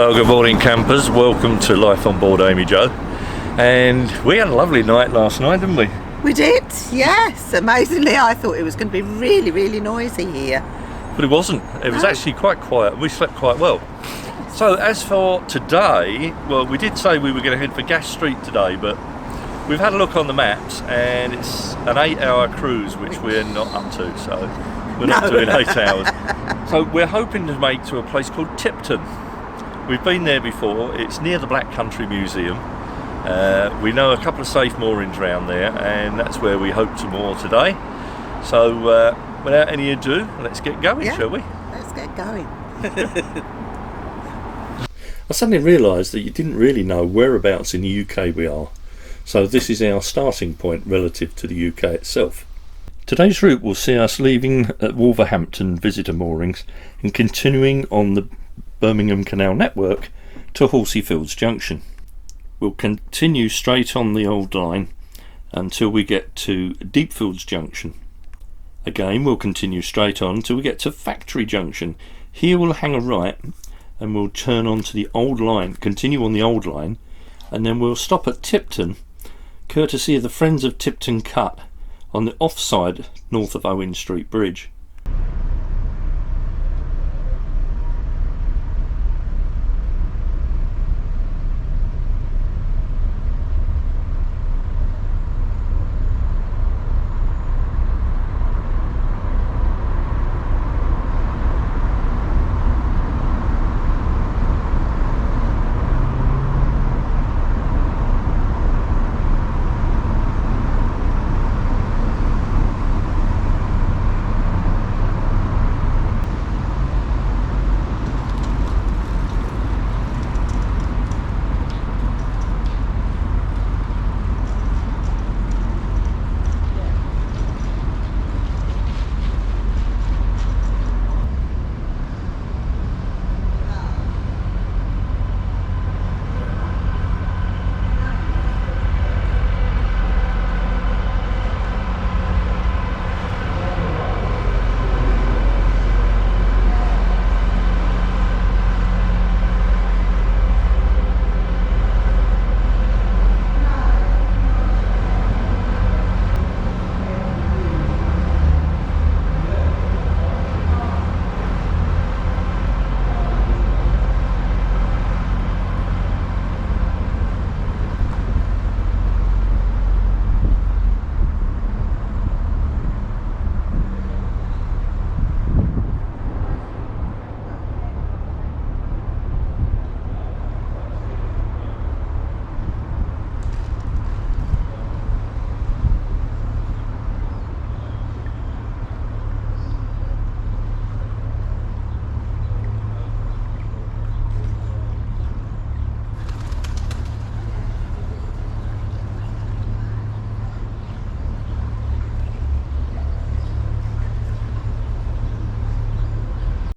Hello, good morning campers, welcome to Life on Board Amy Joe. And we had a lovely night last night, didn't we? We did, yes. Amazingly, I thought it was going to be really noisy here. But it wasn't. It was actually quite quiet. We slept quite well. So as for today, well, we did say we were going to head for Gas Street today, but we've had a look on the maps and it's an 8-hour cruise, which we're not up to, so we're not doing 8 hours. So we're hoping to make to a place called Tipton. We've been there before. It's near the Black Country Museum. We know a couple of safe moorings around there, and that's where we hope to moor today. So without any ado, let's get going, shall we? Let's get going. I suddenly realised that you didn't really know whereabouts in the UK we are, so this is our starting point relative to the UK itself. Today's route will see us leaving at Wolverhampton visitor moorings and continuing on the Birmingham Canal network to Horseyfields Junction. We'll continue straight on the old line until we get to Deepfields Junction. Again, we'll continue straight on until we get to Factory Junction. Here we'll hang a right and we'll turn on to the old line, continue on the old line, and then we'll stop at Tipton, courtesy of the Friends of Tipton Cut on the offside north of Owen Street Bridge.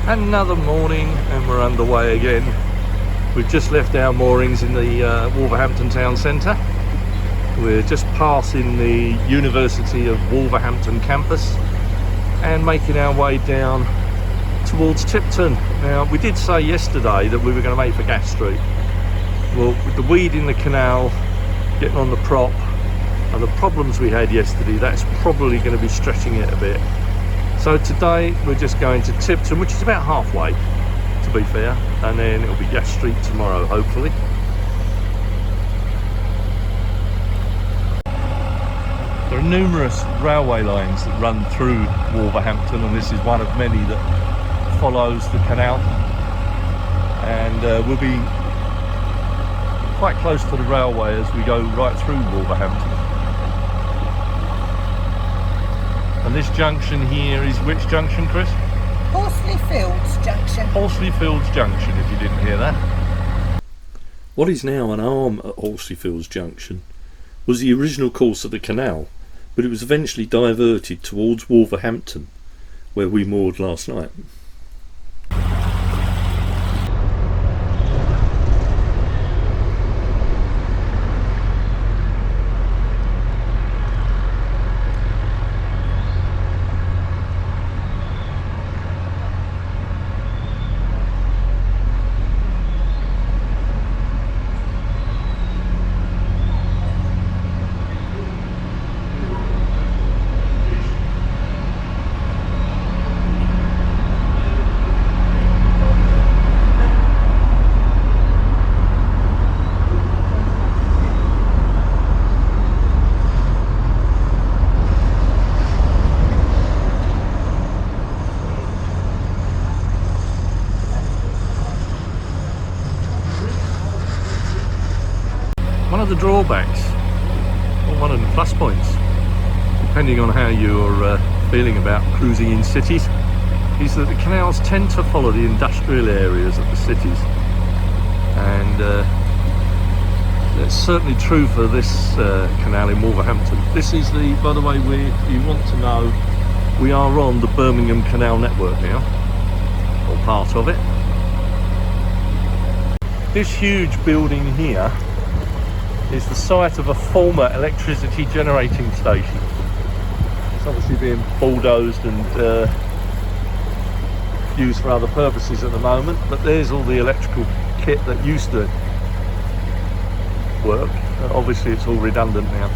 Another morning and we're underway again. We've just left our moorings in the Wolverhampton town centre. We're just passing the University of Wolverhampton campus and making our way down towards Tipton. Now, we did say yesterday that we were going to make for Gas Street. Well, with the weed in the canal, getting on the prop and the problems we had yesterday, that's probably going to be stretching it a bit. So today we're just going to Tipton, which is about halfway, to be fair, and then it'll be Gas Street tomorrow, hopefully. There are numerous railway lines that run through Wolverhampton, and this is one of many that follows the canal. And we'll be quite close to the railway as we go right through Wolverhampton. And this junction here is which junction, Chris? Horseyfields Junction. Horseyfields Junction, if you didn't hear that. What is now an arm at Horseyfields Junction was the original course of the canal, but it was eventually diverted towards Wolverhampton, where we moored last night. the drawbacks, or one of the plus points, depending on how you're feeling about cruising in cities, is that the canals tend to follow the industrial areas of the cities, and that's certainly true for this canal in Wolverhampton. This is the, by the way, you want to know, we are on the Birmingham Canal network now, or part of it. This huge building here is the site of a former electricity generating station. It's obviously being bulldozed and used for other purposes at the moment, but there's all the electrical kit that used to work. Obviously it's all redundant now.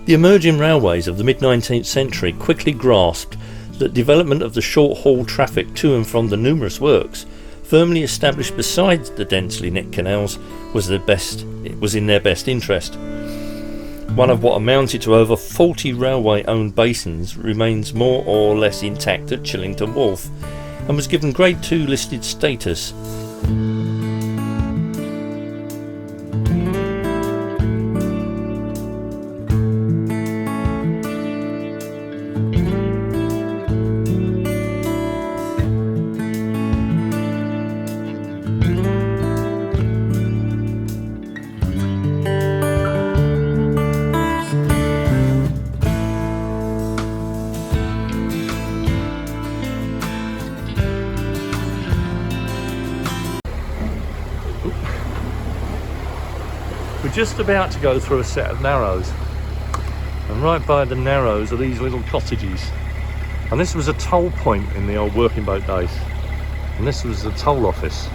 The emerging railways of the mid-19th century quickly grasped that development of the short-haul traffic to and from the numerous works, firmly established beside the densely knit canals, was in their best interest. One of what amounted to over 40 railway-owned basins remains more or less intact at Chillington Wharf, and was given Grade 2 listed status. We're just about to go through a set of narrows, and right by the narrows are these little cottages, and this was a toll point in the old working boat days, and this was the toll office.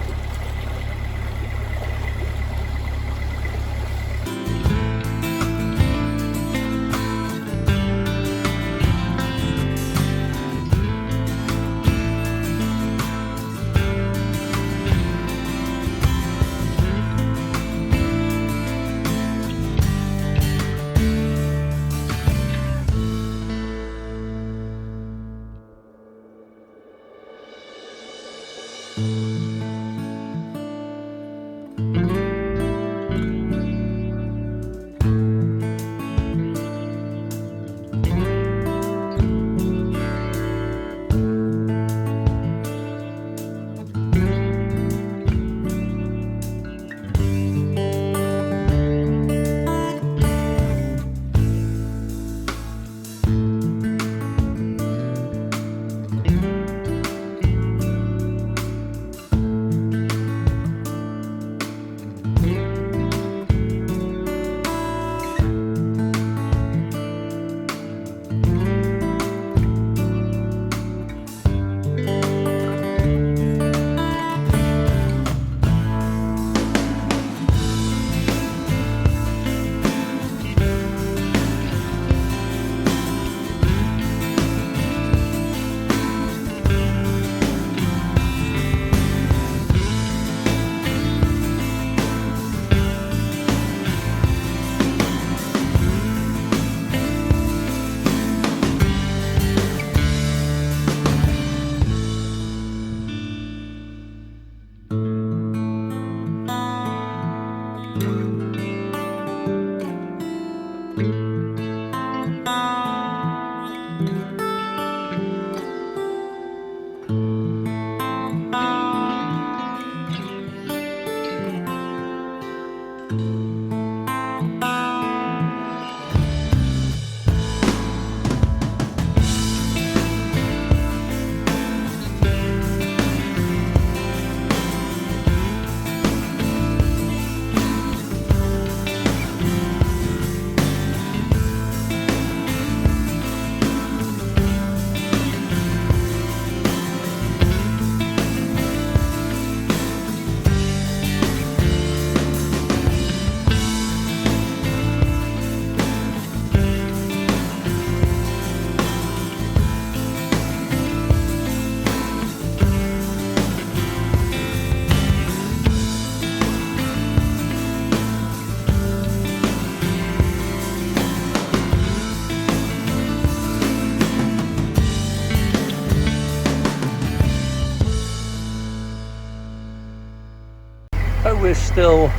still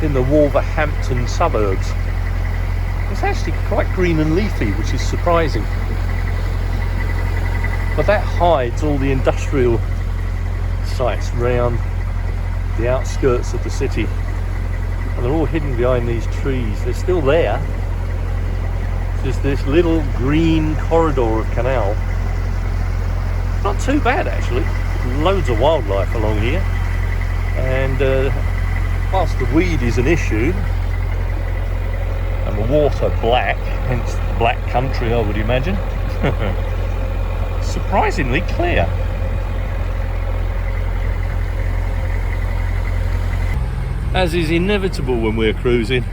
in the Wolverhampton suburbs. It's actually quite green and leafy, which is surprising. But that hides all the industrial sites round the outskirts of the city. And they're all hidden behind these trees. They're still there. Just this little green corridor of canal. Not too bad actually. Loads of wildlife along here. And whilst the weed is an issue, and the water black, hence black country I would imagine, surprisingly clear. As is inevitable when we're cruising,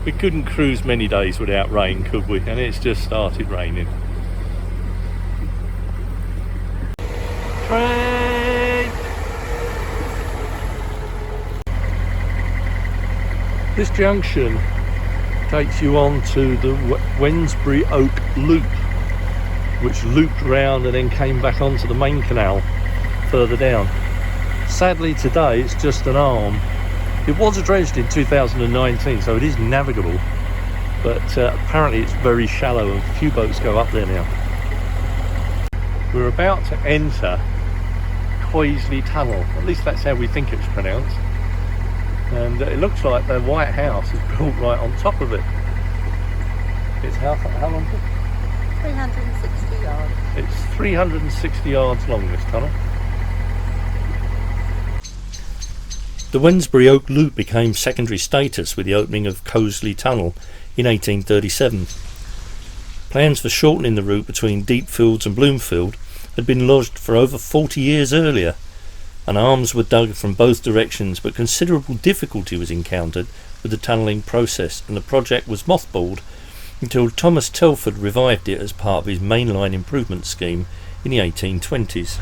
we couldn't cruise many days without rain, could we? And it's just started raining. Train! This junction takes you on to the Wednesbury Oak Loop, which looped round and then came back onto the main canal further down. Sadly today it's just an arm. It was dredged in 2019, so it is navigable, but apparently it's very shallow and few boats go up there now. We're about to enter Coisley Tunnel, at least that's how we think it's pronounced, and it looks like the White House is built right on top of it. It's how long is it? 360 yards. It's 360 yards long, this tunnel. The Wednesbury Oak Loop became secondary status with the opening of Coisley Tunnel in 1837. Plans for shortening the route between Deepfields and Bloomfield had been lodged for over 40 years earlier, and arms were dug from both directions, but considerable difficulty was encountered with the tunnelling process, and the project was mothballed until Thomas Telford revived it as part of his mainline improvement scheme in the 1820s.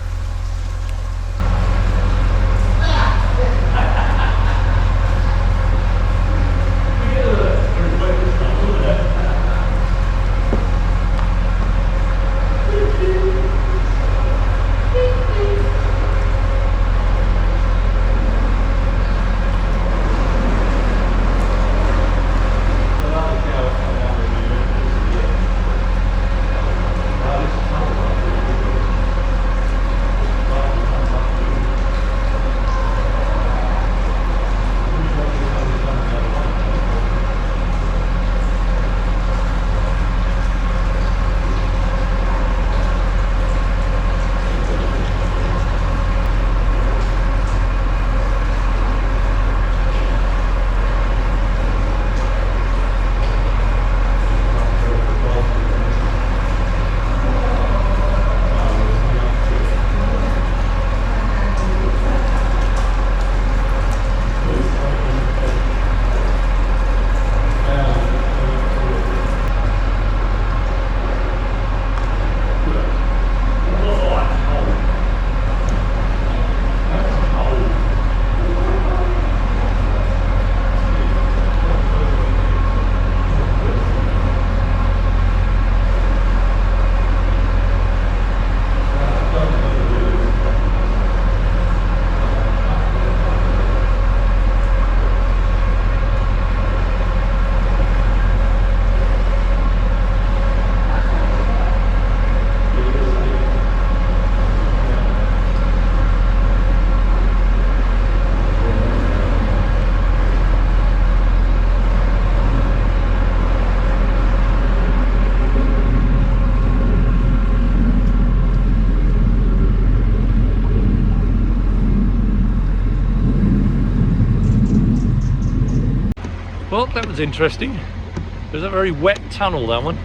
Well, that was interesting. It was a very wet tunnel, that one.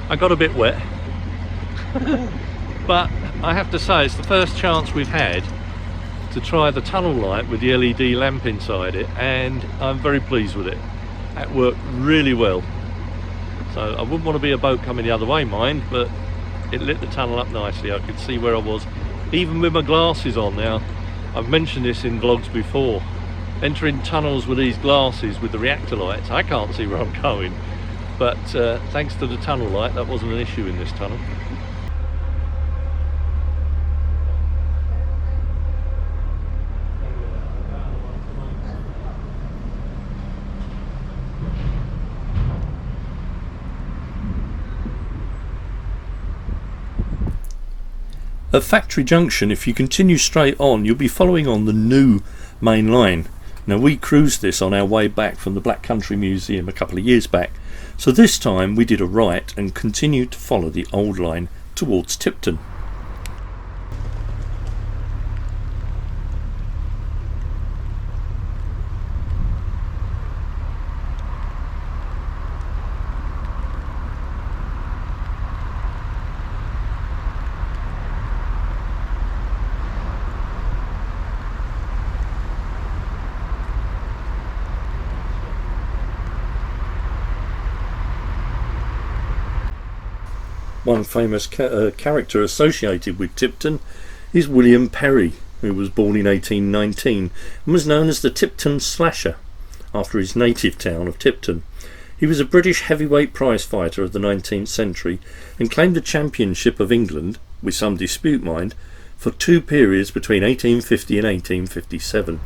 I got a bit wet. But I have to say, it's the first chance we've had to try the tunnel light with the LED lamp inside it, and I'm very pleased with it. That worked really well. So I wouldn't want to be a boat coming the other way, mind, but it lit the tunnel up nicely. I could see where I was, even with my glasses on. Now, I've mentioned this in vlogs before. Entering tunnels with these glasses with the reactor lights, I can't see where I'm going. But thanks to the tunnel light, that wasn't an issue in this tunnel. At Factory Junction, if you continue straight on, you'll be following on the new main line. Now, we cruised this on our way back from the Black Country Museum a couple of years back, so this time we did a right and continued to follow the old line towards Tipton. One famous character associated with Tipton is William Perry, who was born in 1819 and was known as the Tipton Slasher, after his native town of Tipton. He was a British heavyweight prize fighter of the 19th century and claimed the championship of England, with some dispute mind, for 2 periods between 1850 and 1857.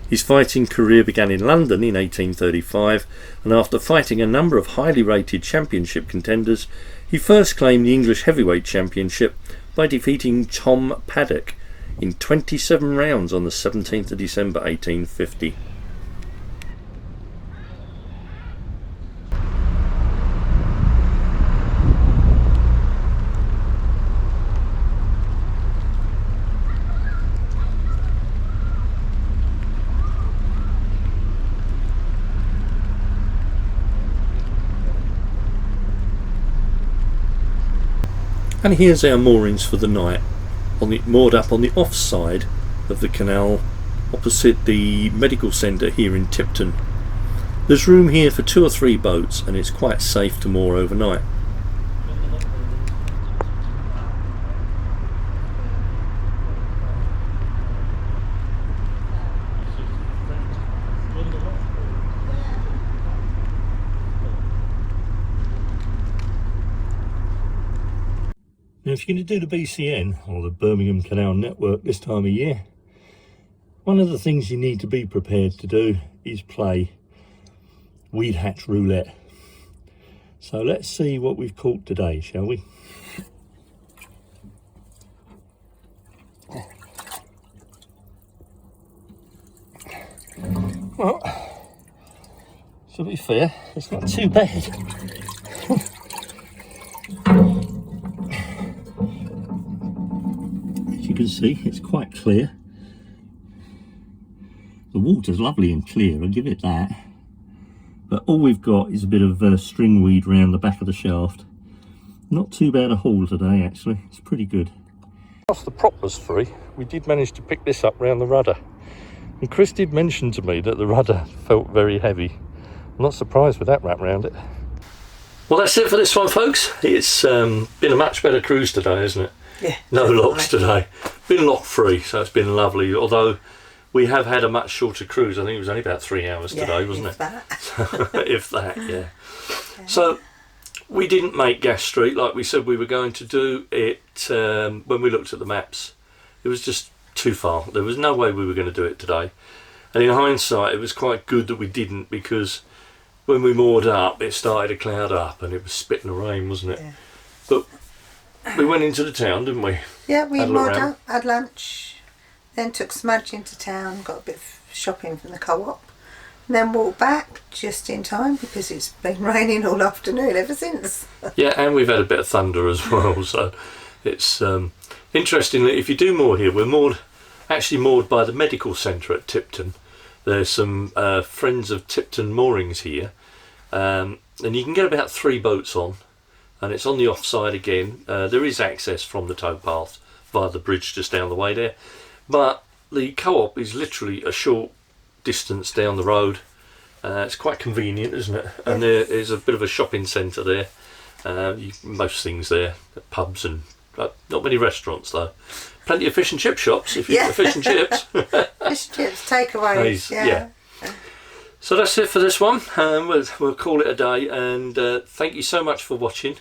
His fighting career began in London in 1835, and after fighting a number of highly rated championship contenders, he first claimed the English heavyweight championship by defeating Tom Paddock in 27 rounds on the 17th of December 1850. And here's our moorings for the night, moored up on the off side of the canal opposite the medical centre here in Tipton. There's room here for 2 or 3 boats and it's quite safe to moor overnight. Now, if you're going to do the BCN, or the Birmingham Canal Network, this time of year, one of the things you need to be prepared to do is play weed hatch roulette. So let's see what we've caught today, shall we? Well, to be fair, it's not too bad. You can see it's quite clear. The water's lovely and clear, I'll give it that, but all we've got is a bit of string weed round the back of the shaft. Not too bad a haul today, actually. It's pretty good. Whilst the prop was free, we did manage to pick this up round the rudder, and Chris did mention to me that the rudder felt very heavy. I'm not surprised with that wrap around it. Well, that's it for this one, folks. It's been a much better cruise today, isn't it? Yeah. No locks today. Been lock free, so it's been lovely. Although we have had a much shorter cruise. I think it was only about 3 hours today, wasn't it? That. If that, yeah. So we didn't make Gas Street like we said we were going to do it. When we looked at the maps, it was just too far. There was no way we were going to do it today. And in hindsight, it was quite good that we didn't, because when we moored up, it started to cloud up and it was spitting the rain, wasn't it? Yeah. But we went into the town, didn't we? Yeah, we moored up, had lunch, then took Smudge into town, got a bit of shopping from the co-op, and then walked back just in time because it's been raining all afternoon ever since. Yeah, and we've had a bit of thunder as well, so it's interestingly, if you do moor here, we're actually moored by the medical centre at Tipton. There's some friends of Tipton moorings here, and you can get about 3 boats on, and it's on the offside again. There is access from the towpath via the bridge just down the way there, but the co-op is literally a short distance down the road. It's quite convenient, isn't it? And there is a bit of a shopping centre there. Most things there, pubs and not many restaurants though. Plenty of fish and chip shops if you want fish and chips. Fish and chips, takeaways. Yeah. So that's it for this one. We'll call it a day, and thank you so much for watching.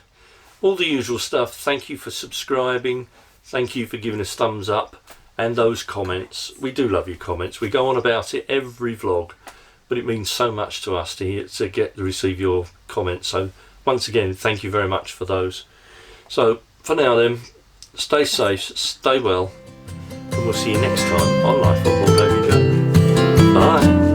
All the usual stuff. Thank you for subscribing. Thank you for giving us thumbs up and those comments. We do love your comments. We go on about it every vlog, but it means so much to us to receive your comments. So once again, thank you very much for those. So for now then, stay safe, stay well, and we'll see you next time on Life Football Daily Joe. Bye.